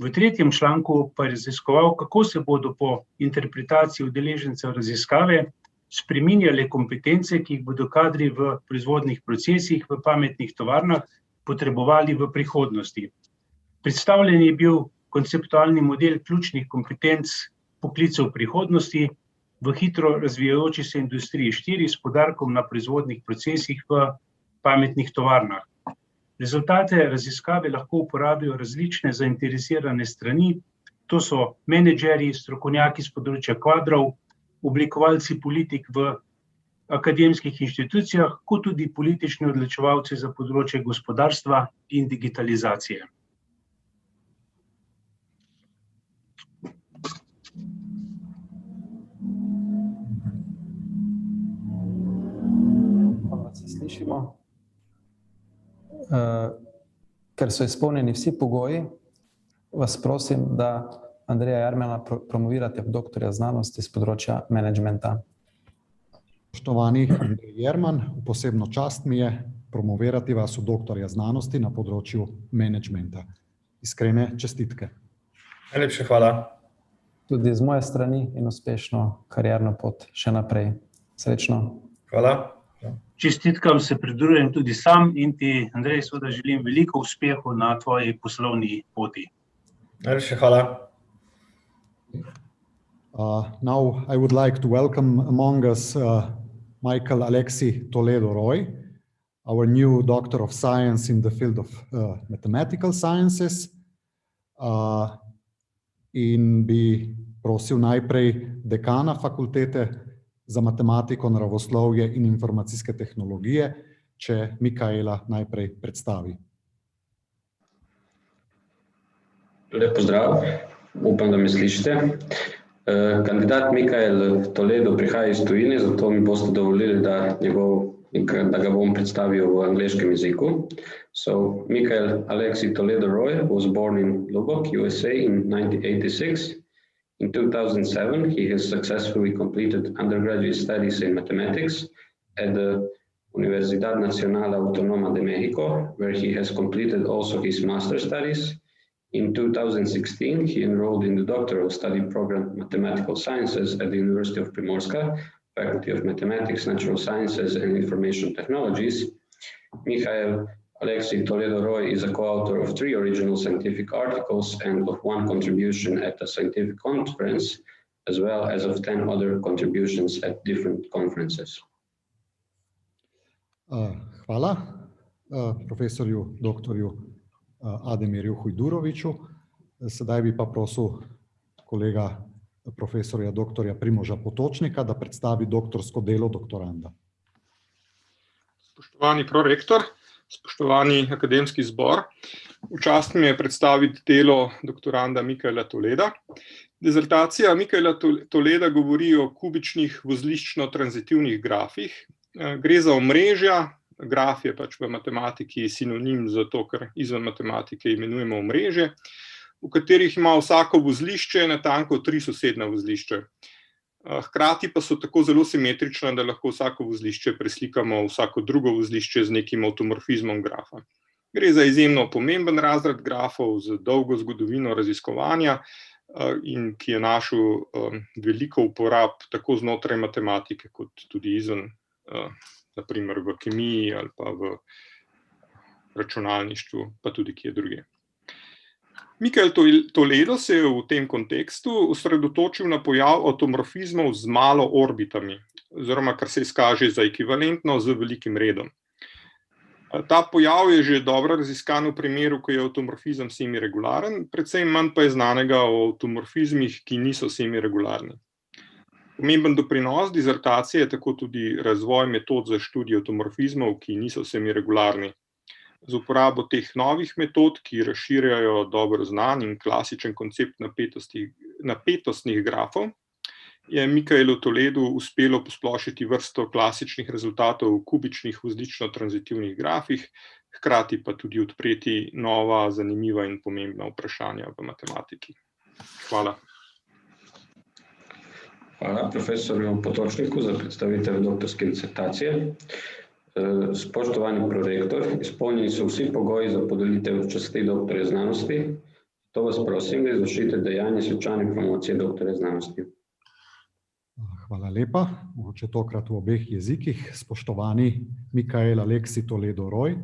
V tretjem članku pa je raziskoval, kako se bodo po interpretaciji udeležencev raziskave spreminjale kompetence, ki jih bodo kadri v proizvodnih procesih v pametnih tovarnah potrebovali v prihodnosti. Predstavljen je bil konceptualni model ključnih kompetenc poklicev prihodnosti v hitro razvijajoči se industriji 4 s poudarkom na proizvodnih procesih v pametnih tovarnah. Rezultate raziskave lahko uporabijo različne zainteresirane strani, to so menedžerji, strokovnjaki s področja kadrov, oblikovalci politik v akademskih inštitucijah, kot tudi politični odločevalci za področje gospodarstva in digitalizacije. Slišimo. Ker so izpolnjeni vsi pogoji, vas prosim, da Andreja Jermana promovirate v doktorja znanosti z področja menedžmenta. Spoštovani Andrej Jerman, posebno čast mi je promovirati vas v doktorja znanosti na področju menedžmenta. Iskrene čestitke. Najlepša hvala. Tudi z moje strani in uspešno karierno pot še naprej. Srečno. Hvala. Čestitkam se pridružujem tudi sam in ti, Andrej, seveda želim veliko uspehu na tvoji poslovni poti. Najlepša hvala. Now I would like to welcome among us Michael Alexei Toledo-Roy, our new Doctor of Science in the field of Mathematical Sciences. In bi prosil najprej dekana Fakultete za matematiko, naravoslovje in informacijske tehnologije, če Mikaela najprej predstavi. Lep pozdrav, upam, da me slišite. Kandidat Mikael Toledo prihaja iz tujine, zato mi boste dovolili, da ga bom predstavil v angleškem jeziku. So, Michael Alexei Toledo-Roy was born in Lubbock, USA in 1986. In 2007, he has successfully completed undergraduate studies in mathematics at the Universidad Nacional Autónoma de México, where he has completed also his master's studies. In 2016, he enrolled in the doctoral study program Mathematical Sciences at the University of Primorska, Faculty of Mathematics, Natural Sciences and Information Technologies. Michael Alexei Toledo-Roy is a co-author of 3 original scientific articles and of 1 contribution at a scientific conference, as well as of 10 other contributions at different conferences. Hvala profesorju doktorju Ademirju Hujduroviću. Sedaj bi pa prosil kolega profesorja doktorja Primoža Potočnika, da predstavi doktorsko delo doktoranda. Spoštovani prorektor, spoštovani akademski zbor, v čast mi je predstaviti delo doktoranda Mikaela Toleda. Dizertacija Mikaela Toleda govori o kubičnih vozliščno-tranzitivnih grafih. Gre za omrežja, graf je pač v matematiki sinonim za to, kar izven matematike imenujemo omrežje, v katerih ima vsako vozlišče natanko 3 sosednja vozlišča. Hkrati pa so tako zelo simetrična, da lahko vsako vozlišče preslikamo v vsako drugo vozlišče z nekim avtomorfizmom grafa. Gre za izjemno pomemben razred grafov z dolgo zgodovino raziskovanja in ki je našel veliko uporab tako znotraj matematike kot tudi izven, na primer v kemiji ali pa v računalništvu, pa tudi kje drugje. Mikael Toledo se je v tem kontekstu osredotočil na pojav avtomorfizmov z malo orbitami, oziroma kar se izkaže za ekvivalentno z velikim redom. Ta pojav je že dobro raziskan v primeru, ko je avtomorfizem semiregularen, predvsem manj pa je znanega o avtomorfizmih, ki niso semiregularni. Pomemben doprinos dizertacije je tako tudi razvoj metod za študij avtomorfizmov, ki niso semiregularni. Z uporabo teh novih metod, ki razširjajo dobro znan in klasičen koncept napetostnih grafov, je Mikaelu Toledu uspelo posplošiti vrsto klasičnih rezultatov v kubičnih vozlično-tranzitivnih grafih, hkrati pa tudi odpreti nova, zanimiva in pomembna vprašanja v matematiki. Hvala. Hvala profesorju Potočniku za predstavitev doktorske disertacije. Spoštovani prorektor, izpolnjeni so vsi pogoji za podelitev časti doktorja znanosti. To vas prosim, da izvršite dejanje svečane promocije doktorja znanosti. Hvala lepa. Mogoče tokrat v obeh jezikih. Spoštovani Mikael Alexei Toledo-Roy,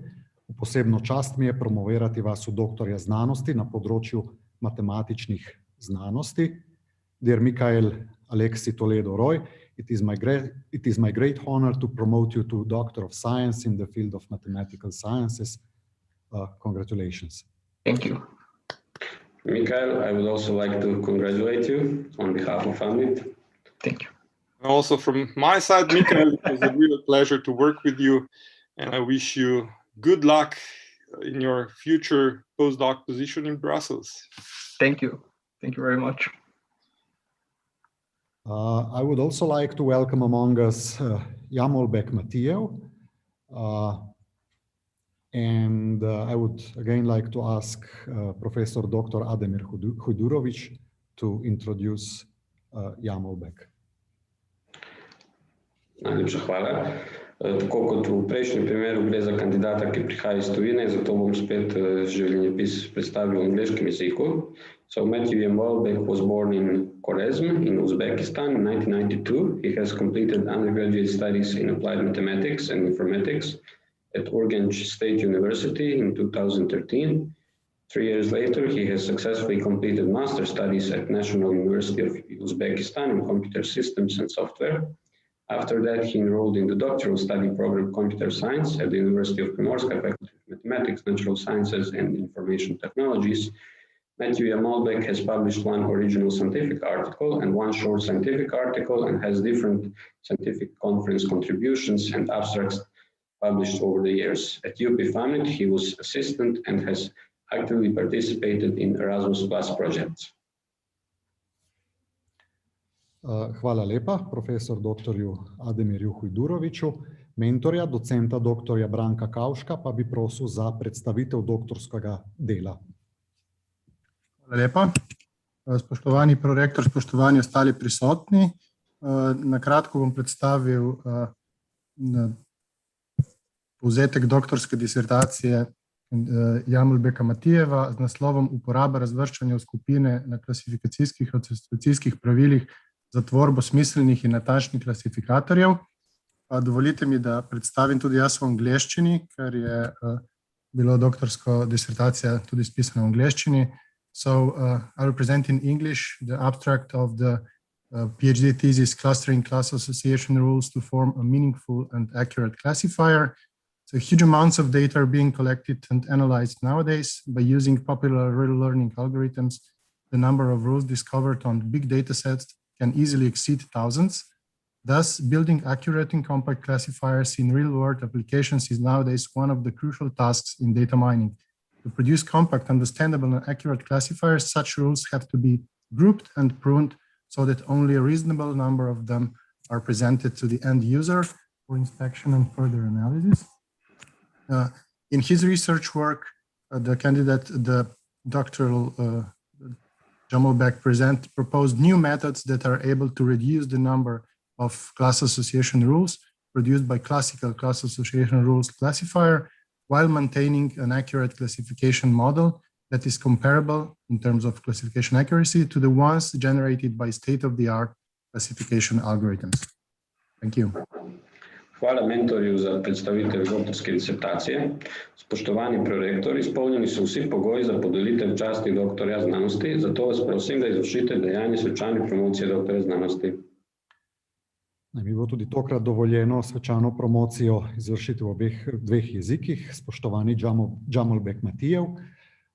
v posebno čast mi je promovirati vas v doktorja znanosti na področju matematičnih znanosti. Dear Mikael Alexei Toledo-Roy, it is my great honor to promote you to Doctor of Science in the field of Mathematical Sciences. Congratulations. Thank you. Mikael, I would also like to congratulate you on behalf of AMIT. Thank you. Also from my side, Mikael, it was a real pleasure to work with you, and I wish you good luck in your future postdoc position in Brussels. Thank you. Thank you very much. I would also like to welcome among us Jamolbek Matijev, and I would again like to ask Professor Dr. Ademir Hujdurović to introduce Jamolbek. Najlepša hvala. Tako kot v prejšnjem primeru gre za kandidata, ki prihaja iz tujine, zato bom spet življenjepis predstavil v angleškem jeziku. So Matthew Jamolbek was born in Khorezm in Uzbekistan in 1992. He has completed undergraduate studies in applied mathematics and informatics at Urgench State University in 2013. 3 years later, he has successfully completed master studies at National University of Uzbekistan in computer systems and software. After that, he enrolled in the doctoral study program Computer Science at the University of Primorska, Faculty of Mathematics, Natural Sciences, and Information Technologies. Matthew Jamalbek has published one original scientific article and one short scientific article and has different scientific conference contributions and abstracts published over the years. At UP Family, he was assistant and has actively participated in Erasmus Plus projects. Hvala lepa profesor doktorju Ademirju Hujduroviću. Mentorja, docenta doktorja Branka Kavška pa bi prosil za predstavitev doktorskega dela. Hvala lepa. Spoštovani prorektor, spoštovani ostali prisotni. Na kratko bom predstavil povzetek doktorske disertacije Jamalbeka Matijeva z naslovom Uporaba razvrščanja v skupine na klasifikacijskih asociacijskih pravilih za tvorbo smiselnih in natančnih klasifikatorjev. Dovolite mi, da predstavim tudi jaz v angleščini, ker je bilo doktorsko disertacija tudi spisana v angleščini. So I will present in English the abstract of the PhD thesis Clustering Class Association Rules to Form a Meaningful and Accurate Classifier. So huge amounts of data are being collected and analyzed nowadays by using popular real learning algorithms. The number of rules discovered on big data sets can easily exceed thousands. Thus, building accurate and compact classifiers in real-world applications is nowadays one of the crucial tasks in data mining. To produce compact, understandable, and accurate classifiers, such rules have to be grouped and pruned so that only a reasonable number of them are presented to the end user for inspection and further analysis. In his research work, the doctoral Jamalbek proposed new methods that are able to reduce the number of class association rules produced by classical class association rules classifier while maintaining an accurate classification model that is comparable in terms of classification accuracy to the ones generated by state-of-the-art classification algorithms. Thank you. Hvala mentorju za predstavitev doktorske disertacije. Spoštovani prorektor, izpolnjeni so vsi pogoji za podelitev časti doktorja znanosti, zato vas prosim, da izvršite dejanje svečane promocije doktorja znanosti. Mi bo tudi tokrat dovoljeno svečano promocijo izvršiti v dveh jezikih. Spoštovani Jamalbek Matijev,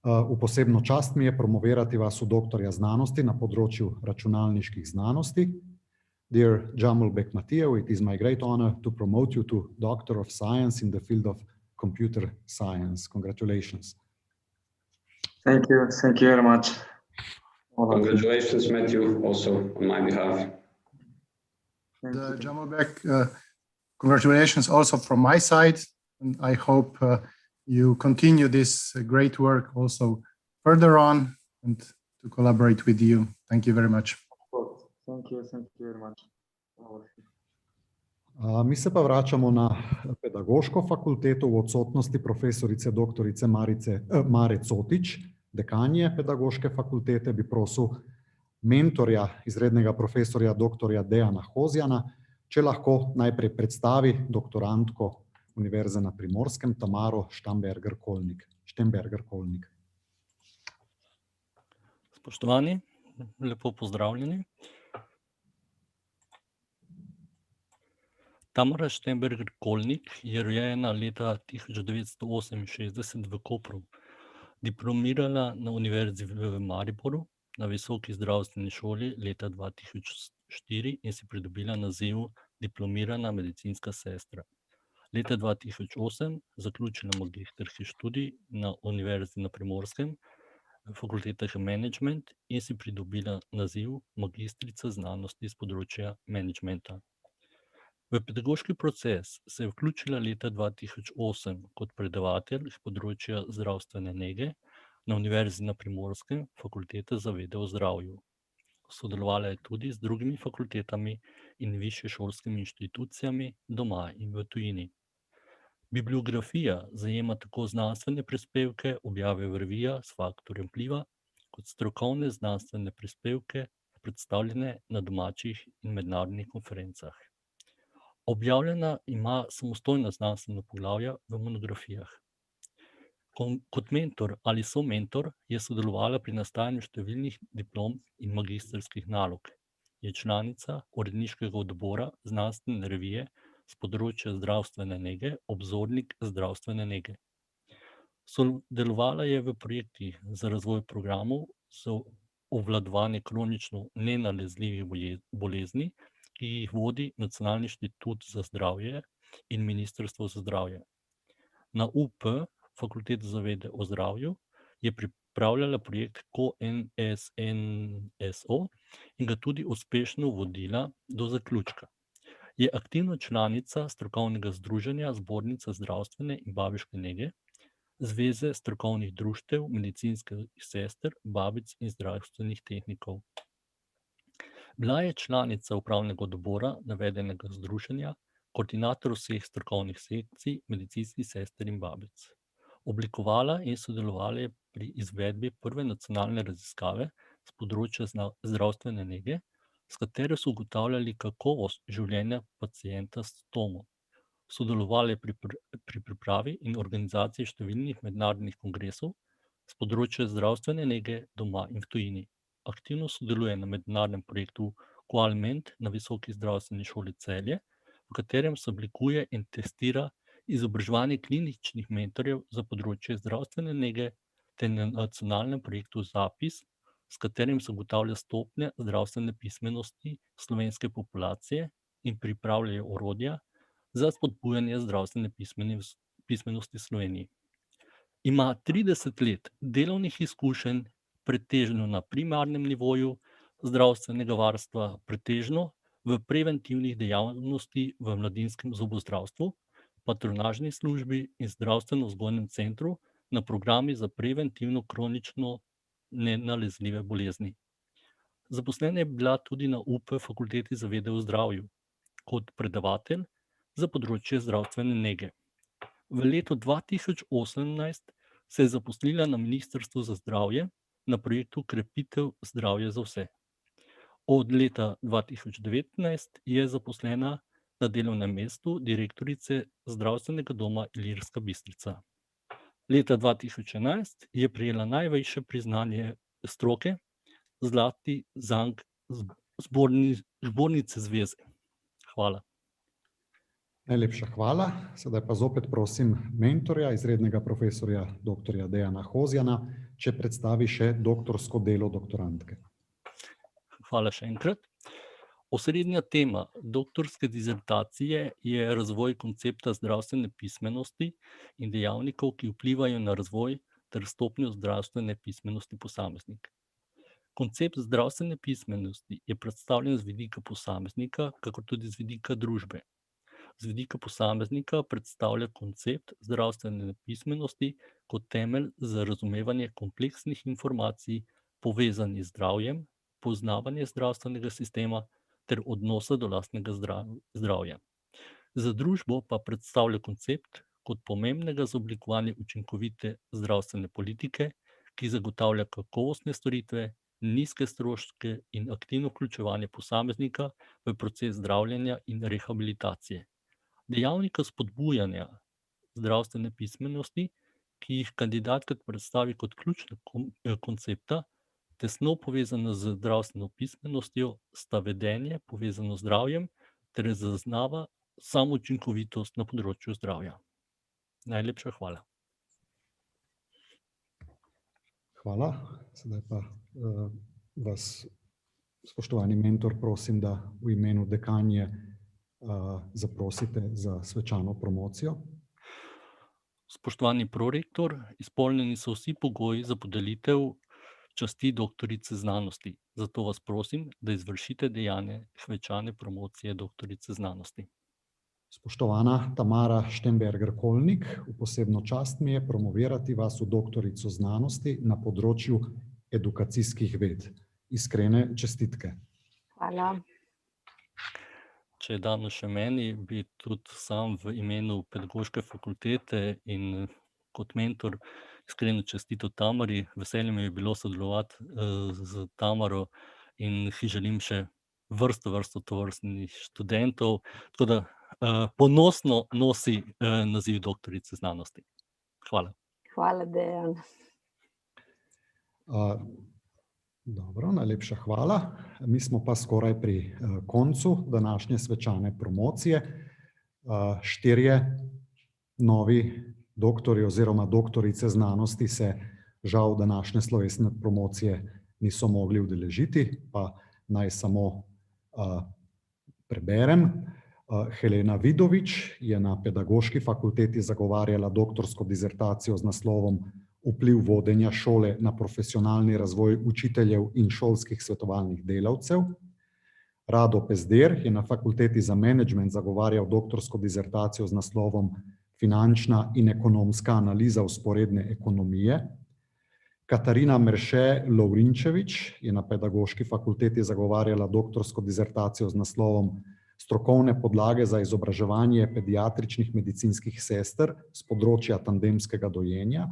v posebno čast mi je promovirati vas v doktorja znanosti na področju računalniških znanosti. Dear Jamalbek Matijev, it is my great honor to promote you to Doctor of Science in the field of computer science. Congratulations. Thank you very much. Congratulations, Matthew, also on my behalf. Jamalbek, congratulations also from my side, and I hope you continue this great work also further on and to collaborate with you. Thank you very much. Thank you very much. Mi se pa vračamo na pedagoško fakulteto v odsotnosti profesorice doktorice Mare Cotič, dekanje pedagoške fakultete, bi prosil mentorja, izrednega profesorja doktorja Dejana Hozjana, če lahko najprej predstavi doktorantko Univerze na Primorskem, Tamaro Štembergar-Kolnik. Spoštovani, lepo pozdravljeni. Tamara Štembergar-Kolnik je rojena leta 1968 v Kopru. Diplomirala na Univerzi v Mariboru, na Visoki zdravstveni šoli leta 2004 in si pridobila naziv diplomirana medicinska sestra. Leta 2008 zaključila magistrski študij na Univerzi na Primorskem, fakulteta za management in si pridobila naziv magistrica znanosti z področja managementa. V pedagoški proces se je vključila leta 2008 kot predavatelj z področja zdravstvene nege na Univerzi na Primorskem, fakulteta za vede o zdravju. Sodelovala je tudi z drugimi fakultetami in višješolskimi inštitucijami doma in v tujini. Bibliografija zajema tako znanstvene prispevke, objave v revijah s faktorjem vpliva, kot strokovne znanstvene prispevke, predstavljene na domačih in mednarodnih konferencah. Objavljena ima samostojna znanstvena poglavja v monografijah. Kot mentor ali somentor je sodelovala pri nastajanju številnih diplom in magistrskih nalog. je članica uredniškega odbora znanstvene revije z področja zdravstvene nege Obzornik zdravstvene nege. Sodelovala je v projektih za razvoj programov za obvladovanje kronično nenalezljivih bolezni, ki jih vodi Nacionalni inštitut za zdravje in Ministrstvo za zdravje. Na UP, Fakulteta za vede o zdravju, je pripravljala projekt CONSNSO in ga tudi uspešno vodila do zaključka. Je aktivna članica strokovnega združenja Zbornica zdravstvene in babiške nege, Zveze strokovnih društev medicinskih sester, babic in zdravstvenih tehnikov. Bila je članica upravnega odbora navedenega združenja, koordinator vseh strokovnih sekcij medicinskih sester in babic. Oblikovala in sodelovala je pri izvedbi prve nacionalne raziskave z področja zdravstvene nege, s katero so ugotavljali kakovost življenja pacienta s tomom. Sodelovala je pri pripravi in organizaciji številnih mednarodnih kongresov z področja zdravstvene nege doma in v tujini. Aktivno sodeluje na mednarodnem projektu QualMed na Visoki zdravstveni šoli Celje, v katerem se oblikuje in testira izobraževanje kliničnih mentorjev za področje zdravstvene nege ter na nacionalnem projektu ZAPIS, s katerim se ugotavlja stopnje zdravstvene pismenosti slovenske populacije in pripravljajo orodja za spodbujanje zdravstvene pismenosti v Sloveniji. Ima 30 let delovnih izkušenj, pretežno na primarnem nivoju zdravstvenega varstva, pretežno v preventivnih dejavnosti v mladinskem zobozdravstvu, patronažni službi in zdravstveno-vzgojnem centru na programi za preventivno kronično nenalezljive bolezni. Zaposlena je bila tudi na UP Fakulteti za vede o zdravju kot predavatelj za področje zdravstvene nege. V letu 2018 se je zaposlila na Ministrstvu za zdravje na projektu Krepitev zdravja za vse. Od leta 2019 je zaposlena na delovnem mestu direktorice zdravstvenega doma Ilirska Bistrica. Leta 2011 je prejela najvišje priznanje stroke, zlati zank zbornice zveze. Hvala. Najlepša hvala. Sedaj pa zopet prosim mentorja, izrednega profesorja dr. Dejana Hozjana, če predstavi še doktorsko delo doktorantke. Hvala še enkrat. Osrednja tema doktorske dizertacije je razvoj koncepta zdravstvene pismenosti in dejavnikov, ki vplivajo na razvoj ter stopnjo zdravstvene pismenosti posameznika. Koncept zdravstvene pismenosti je predstavljen z vidika posameznika, kakor tudi z vidika družbe. Z vidika posameznika predstavlja koncept zdravstvene pismenosti kot temelj za razumevanje kompleksnih informacij, povezanih z zdravjem, poznavanje zdravstvenega sistema ter odnosa do lastnega zdravja. Za družbo pa predstavlja koncept kot pomembnega za oblikovanje učinkovite zdravstvene politike, ki zagotavlja kakovostne storitve, nizke stroške in aktivno vključevanje posameznika v proces zdravljenja in rehabilitacije. Dejavnika spodbujanja zdravstvene pismenosti, ki jih kandidatka predstavi kot ključna koncepta, tesno povezana z zdravstveno pismenostjo, sta vedenje povezano z zdravjem ter zaznava samoučinkovitost na področju zdravja. Najlepša hvala. Hvala. Sedaj pa vas, spoštovani mentor, prosim, da v imenu dekanje zaprosite za svečano promocijo. Spoštovani prorektor, izpolnjeni so vsi pogoji za podelitev časti doktorice znanosti. Zato vas prosim, da izvršite dejanje svečane promocije doktorice znanosti. Spoštovana Tamara Štemberger-Kolnik, v posebno čast mi je promovirati vas v doktorico znanosti na področju edukacijskih ved. Iskrene čestitke. Hvala. Če je dano še meni, bi tudi sam v imenu Pedagoške fakultete in kot mentor iskreno čestital Tamari. Veselje mi je bilo sodelovati z Tamaro in ji želim še vrsto tovrstnih študentov, tako da ponosno nosi naziv doktorice znanosti. Hvala. Hvala, Dejan. Dobro, najlepša hvala. Mi smo pa skoraj pri koncu današnje svečane promocije. 4 novi doktorji oziroma doktorice znanosti se žal današnje slovesne promocije niso mogli udeležiti, pa naj samo preberem. Helena Vidovič je na Pedagoški fakulteti zagovarjala doktorsko dizertacijo z naslovom Vpliv vodenja šole na profesionalni razvoj učiteljev in šolskih svetovalnih delavcev. Rado Pezder je na Fakulteti za menedžment zagovarjal doktorsko dizertacijo z naslovom Finančna in ekonomska analiza vzporedne ekonomije. Katarina Merše Lovrinčevič je na Pedagoški fakulteti zagovarjala doktorsko dizertacijo z naslovom Strokovne podlage za izobraževanje pediatričnih medicinskih sester z področja tandemskega dojenja.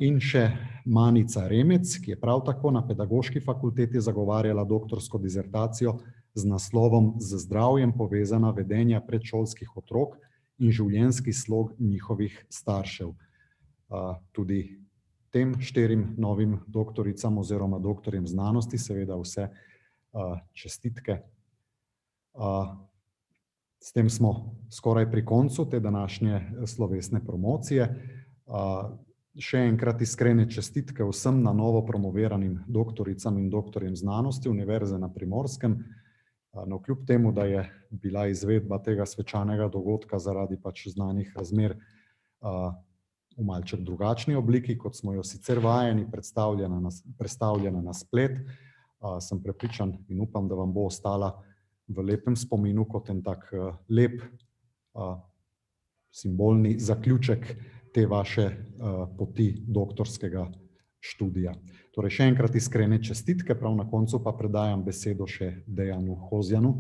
In še Manica Remec, ki je prav tako na Pedagoški fakulteti zagovarjala doktorsko dizertacijo z naslovom Z zdravjem povezana vedenja predšolskih otrok in življenjski slog njihovih staršev. Tudi tem 4 novim doktoricam oziroma doktorjem znanosti seveda vse čestitke. S tem smo skoraj pri koncu te današnje slovesne promocije. Še enkrat iskrene čestitke vsem na novo promoviranim doktoricam in doktorjem znanosti Univerze na Primorskem. No, kljub temu, da je bila izvedba tega svečanega dogodka zaradi pač znanih razmer v malček drugačni obliki, kot smo jo sicer vajeni, prestavljena na splet, sem prepričan in upam, da vam bo ostala v lepem spominu kot en tak lep simbolni zaključek te vaše poti doktorskega študija. Torej še enkrat iskrene čestitke, prav na koncu pa predajam besedo še Dejanu Hozjanu.